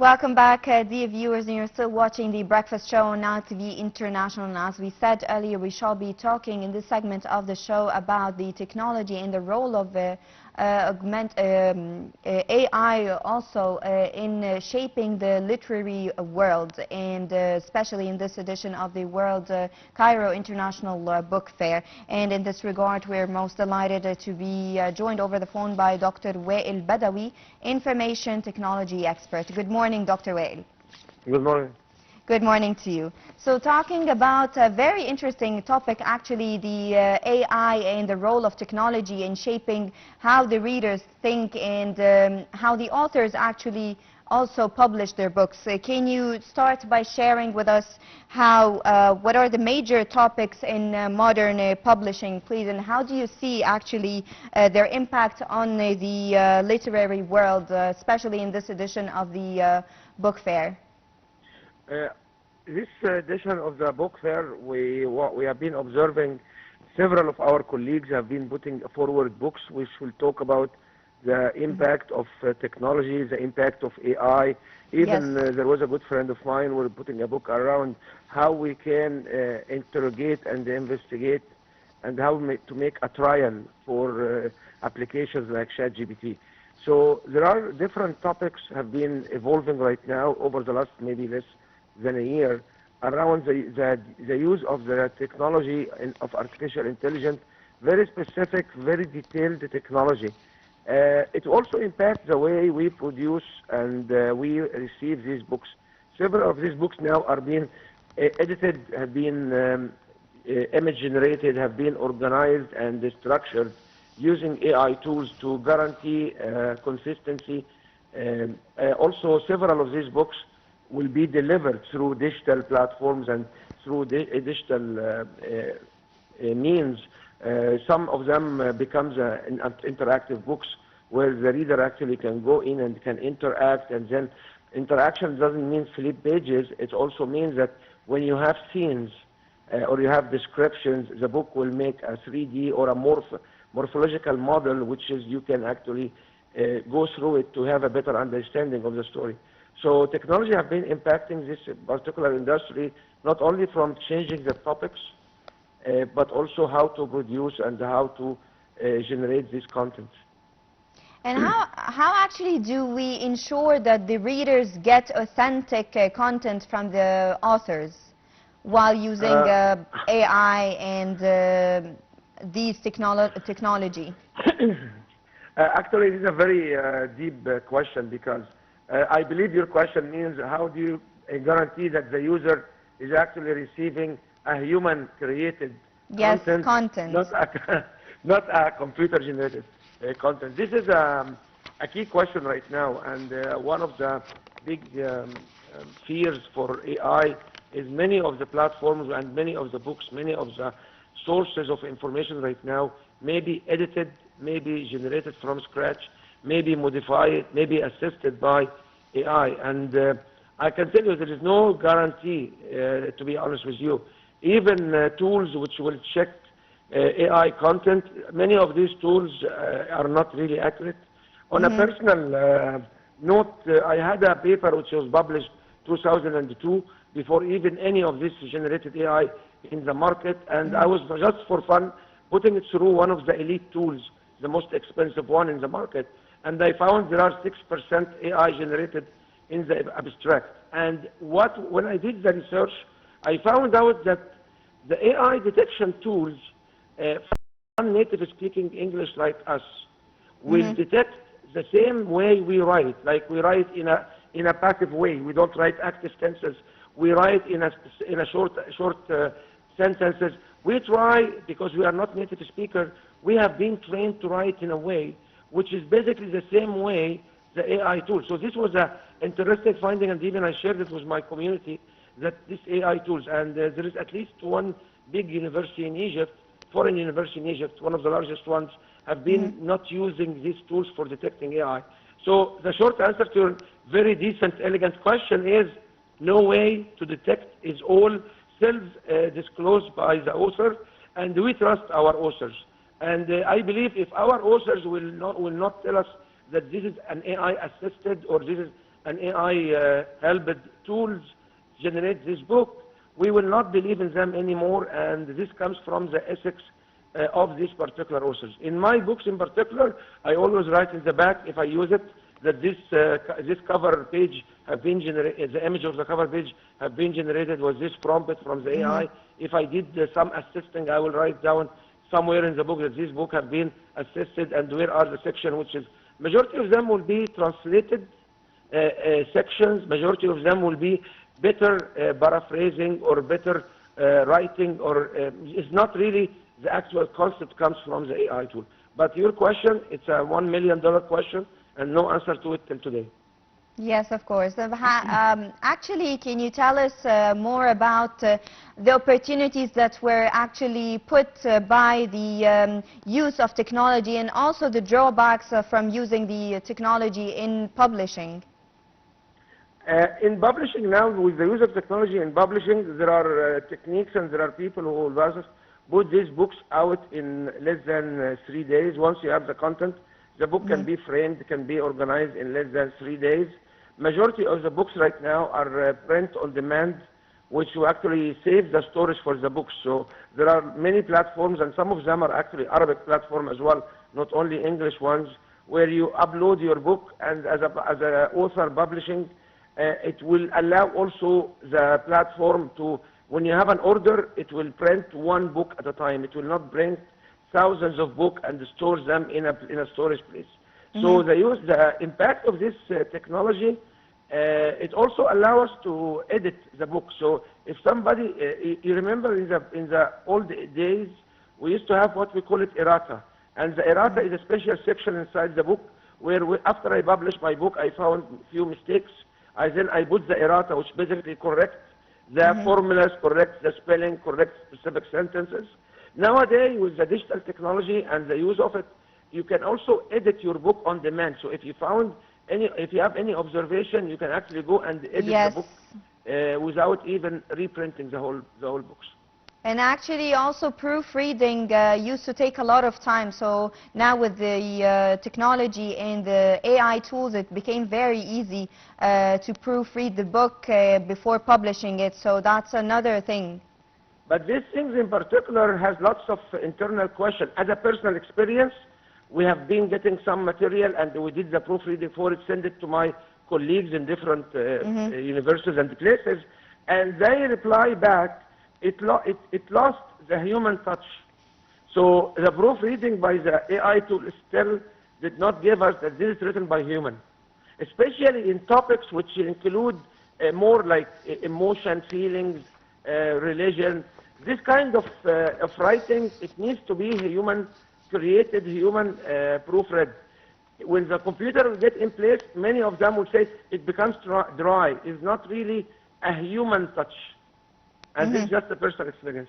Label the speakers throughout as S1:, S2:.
S1: Welcome back, dear viewers, and you're still watching the Breakfast Show on Now TV International. And as we said earlier, we shall be talking in this segment of the show about the technology and the role of AI also in shaping the literary world, and especially in this edition of the World Cairo International Book Fair. And in this regard, we're most delighted to be joined over the phone by Dr. Wael Badawi, information technology expert. Good morning, Dr. Wael.
S2: Good morning.
S1: Good morning to you. So talking about a very interesting topic, actually, the AI and the role of technology in shaping how the readers think and how the authors actually also publish their books. Can you start by sharing with us what are the major topics in modern publishing, please, and how do you see actually their impact on the literary world, especially in this edition of the book fair?
S2: This edition of the book fair, we have been observing several of our colleagues have been putting forward books which will talk about the impact of technology, the impact of AI. Even
S1: Yes.
S2: There was a good friend of mine who was putting a book around how we can interrogate and investigate and how to make a trial for applications like ChatGPT. So there are different topics have been evolving right now over the last maybe less than a year around the use of the technology of artificial intelligence, very specific, very detailed technology. It also impacts the way we produce and we receive these books. Several of these books now are being edited, have been image generated, have been organized and structured using AI tools to guarantee consistency. Also, several of these books will be delivered through digital platforms and through digital means. Some of them becomes interactive books where the reader actually can go in and can interact, and then interaction doesn't mean flip pages. It also means that when you have scenes or you have descriptions, the book will make a 3D or a morphological model, which is you can actually go through it to have a better understanding of the story. So technology has been impacting this particular industry, not only from changing the topics, but also how to produce and how to generate this content.
S1: And how actually do we ensure that the readers get authentic content from the authors while using AI and these technology?
S2: Actually, this is a very deep question, because I believe your question means how do you guarantee that the user is actually receiving a human-created content, not a computer-generated content. This is a key question right now, and one of the big fears for AI is many of the platforms and many of the books, many of the sources of information right now may be edited, may be generated from scratch, may be modified, may be assisted by AI. And I can tell you there is no guarantee, to be honest with you. Even tools which will check AI content, many of these tools are not really accurate. On a personal note, I had a paper which was published 2002 before even any of this generated AI in the market, and I was just for fun putting it through one of the elite tools, the most expensive one in the market, and I found there are 6% AI generated in the abstract. And when I did the research, I found out that the AI detection tools, non-native speaking English like us, will detect the same way we write. Like we write in a passive way. We don't write active tenses. We write in a short sentences. We try, because we are not native speakers, we have been trained to write in a way which is basically the same way the AI tool. So this was an interesting finding, and even I shared it with my community, that this AI tools, and there is at least one big university in Egypt, foreign university in Egypt, one of the largest ones, have been not using these tools for detecting AI. So the short answer to your very decent, elegant question is no way to detect. Is all self-disclosed by the author, and we trust our authors. And I believe if our authors will not tell us that this is an AI assisted or this is an AI helped tools generate this book, we will not believe in them anymore, and this comes from the ethics of these particular authors. In my books in particular, I always write in the back, if I use it, that this cover page have been generated, the image of the cover page have been generated with this prompt from the AI. If I did some assisting, I will write down somewhere in the book that this book have been assisted and where are the sections, which is, majority of them will be translated sections, majority of them will be better paraphrasing or better writing, or it's not really the actual concept comes from the AI tool. But your question, it's a $1 million question, and no answer to it till today.
S1: Yes, of course. Actually, can you tell us more about the opportunities that were actually put by the use of technology, and also the drawbacks from using the technology in publishing?
S2: In publishing now, with the use of technology in publishing, there are techniques and there are people who will put these books out in less than 3 days. Once you have the content, the book can be framed, can be organized in less than 3 days. Majority of the books right now are print on demand, which will actually save the storage for the books. So there are many platforms, and some of them are actually Arabic platform as well, not only English ones, where you upload your book, and as an author publishing, it will allow also the platform to, when you have an order, it will print one book at a time. It will not print thousands of books and store them in a storage place. So the impact of this technology, it also allows us to edit the book. So if somebody, you remember in the old days, we used to have what we call it errata. And the errata is a special section inside the book where after I published my book, I found a few mistakes. Then I put the errata, which basically corrects the formulas, corrects the spelling, corrects specific sentences. Nowadays, with the digital technology and the use of it, you can also edit your book on demand. So if you have any observation, you can actually go and edit the book without even reprinting the whole books.
S1: And actually also proofreading used to take a lot of time. So now with the technology and the AI tools, it became very easy to proofread the book before publishing it. So that's another thing.
S2: But these things in particular has lots of internal questions. As a personal experience, we have been getting some material and we did the proofreading for it, send it to my colleagues in different universities and places, and they reply back, it lost the human touch. So the proofreading by the AI tool still did not give us that this is written by human, especially in topics which include more like emotion, feelings, religion. This kind of writing, it needs to be human created, human proofread. When the computer will get in place, many of them will say it becomes dry. It's not really a human touch. And this is just a personal experience.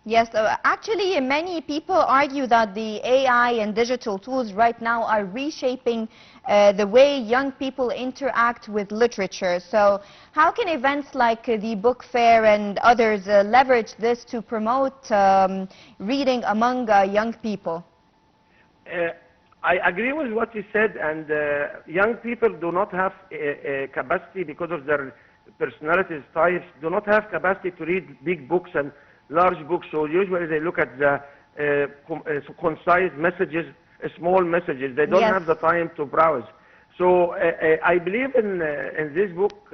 S1: Yes, actually many people argue that the AI and digital tools right now are reshaping the way young people interact with literature. So how can events like the book fair and others leverage this to promote reading among young people?
S2: I agree with what you said, and young people do not have a capacity because of their personalities, types, do not have capacity to read big books and large books. So usually they look at the concise messages, small messages. They don't have the time to browse. So I believe in this book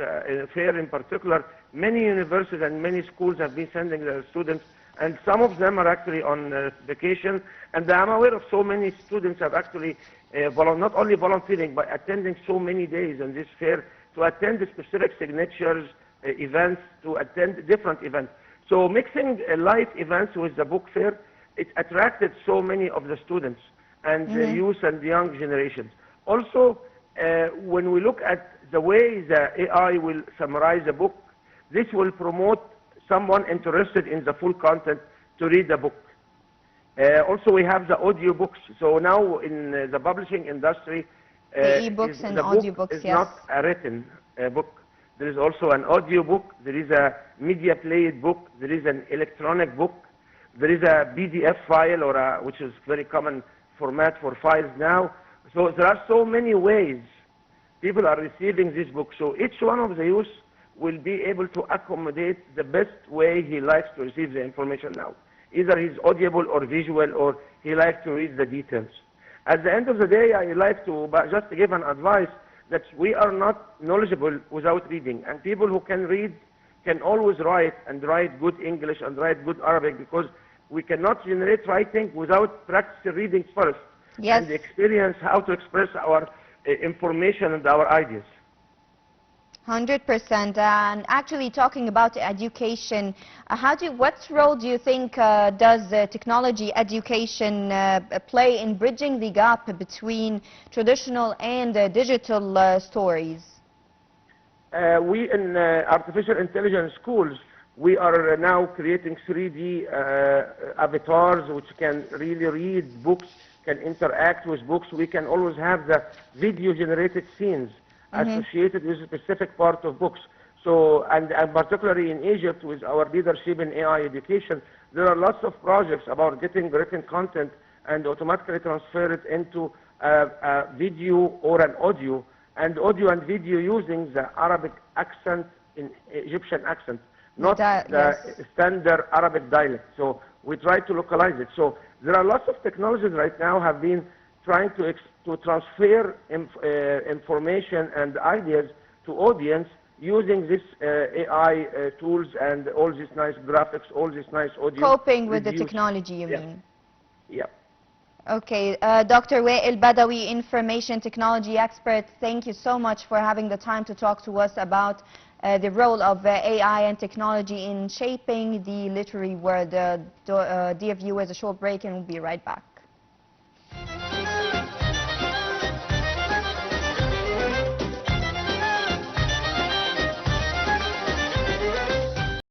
S2: fair in particular, many universities and many schools have been sending their students, and some of them are actually on vacation. And I'm aware of so many students have actually not only volunteering, but attending so many days in this fair to attend the specific signatures, events, to attend different events. So mixing live events with the book fair, it attracted so many of the students and the youth and the young generations. Also, when we look at the way the AI will summarize the book, this will promote someone interested in the full content to read the book. Also, we have the audiobooks. So now in the publishing industry,
S1: the e-books and audiobooks,
S2: is not a written book. There is also an audio book. There is a media played book. There is an electronic book. There is a PDF file, or which is very common format for files now. So there are so many ways people are receiving this book. So each one of the youth will be able to accommodate the best way he likes to receive the information now. Either he's audible or visual, or he likes to read the details. At the end of the day, I like to just give an advice that we are not knowledgeable without reading. And people who can read can always write, and write good English and write good Arabic, because we cannot generate writing without practicing reading first.
S1: Yes.
S2: And experience how to express our information and our ideas.
S1: 100%. And actually, talking about education, what role do you think does technology education play in bridging the gap between traditional and digital stories?
S2: We in artificial intelligence schools, we are now creating 3D avatars which can really read books, can interact with books. We can always have the video generated scenes associated with a specific part of books. So, and particularly in Egypt, with our leadership in AI education, there are lots of projects about getting written content and automatically transfer it into video or an audio, and video using the Arabic accent in Egyptian accent, not the standard Arabic dialect. So we try to localize it. So there are lots of technologies right now have been trying to transfer information and ideas to audience using this AI tools and all these nice graphics, all this nice audio.
S1: Coping with the technology, you mean?
S2: Yeah.
S1: Okay, Dr. Wael Badawi, information technology expert, thank you so much for having the time to talk to us about the role of AI and technology in shaping the literary world. Dear viewers, a short break and we'll be right back.